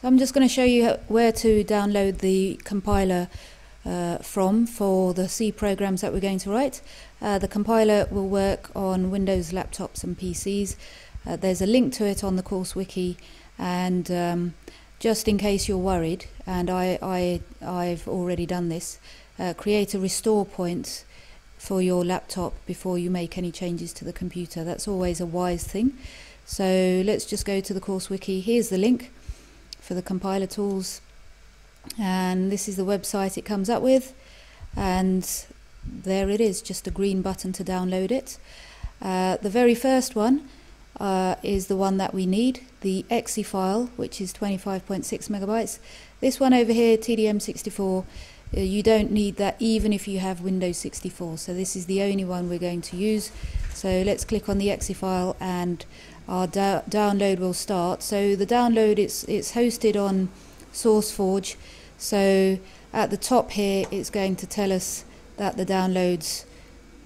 So I'm just going to show you where to download the compiler for the C programs that we're going to write. The compiler will work on Windows laptops and PCs. There's a link to it on the course wiki, and just in case you're worried, and I've already done this, create a restore point for your laptop before you make any changes to the computer. That's always a wise thing. So let's just go to the course wiki. Here's the link for the compiler tools, and this is the website it comes up with, and there it is, just a green button to download it. The very first one is the one that we need, the exe file, which is 25.6 megabytes. This one over here, TDM64, you don't need that even if you have Windows 64, so this is the only one we're going to use. So let's click on the exe file and our download will start. So the download, it's hosted on SourceForge, so at the top here it's going to tell us that the download's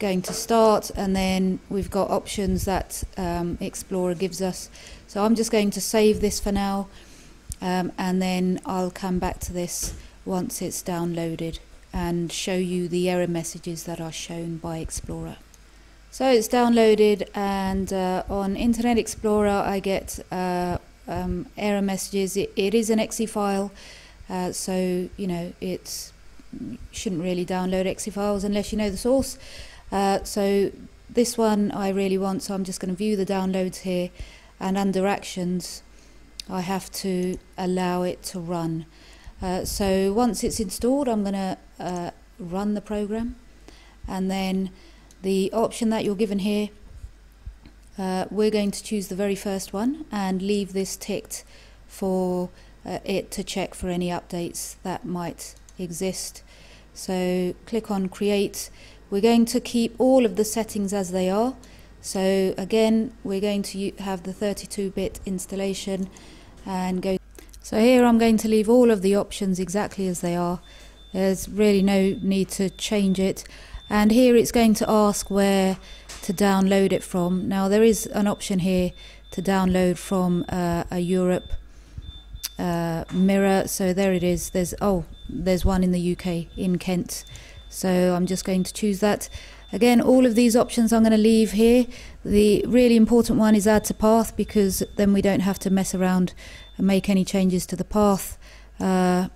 going to start, and then we've got options that Explorer gives us. So I'm just going to save this for now, and then I'll come back to this once it's downloaded and show you the error messages that are shown by Explorer. So it's downloaded, and on Internet Explorer I get error messages. It is an exe file, so you know it shouldn't really download exe files unless you know the source. So this one I really want, so I'm just going to view the downloads here, and under actions I have to allow it to run. So once it's installed, I'm going to run the program, and then the option that you're given here, we're going to choose the very first one and leave this ticked for it to check for any updates that might exist. So click on create. We're going to keep all of the settings as they are. So again, we're going to have the 32-bit installation and go. So here I'm going to leave all of the options exactly as they are. There's really no need to change it. And here it's going to ask where to download it from. Now there is an option here to download from a Europe mirror. So there it is. There's one in the UK, in Kent. So I'm just going to choose that. Again, all of these options I'm going to leave here. The really important one is add to path, because then we don't have to mess around and make any changes to the path on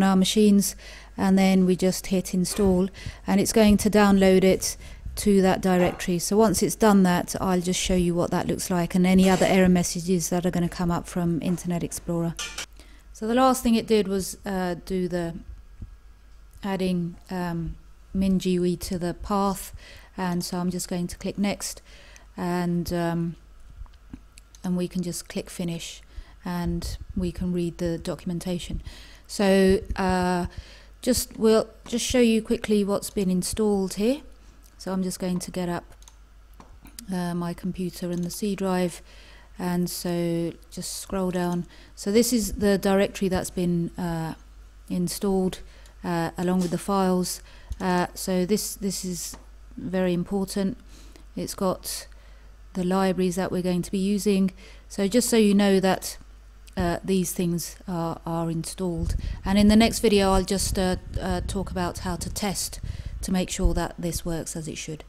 our machines, and then we just hit install and it's going to download it to that directory. So once it's done that, I'll just show you what that looks like and any other error messages that are going to come up from Internet Explorer. So the last thing it did was do the adding MINGW to the path, and so I'm just going to click next, and we can just click finish and we can read the documentation. So we'll just show you quickly what's been installed here. So I'm just going to get up my computer and the C drive, and so just scroll down. So this is the directory that's been installed along with the files. So this is very important. It's got the libraries that we're going to be using. So just so you know that these things are installed, and in the next video I'll just talk about how to test to make sure that this works as it should.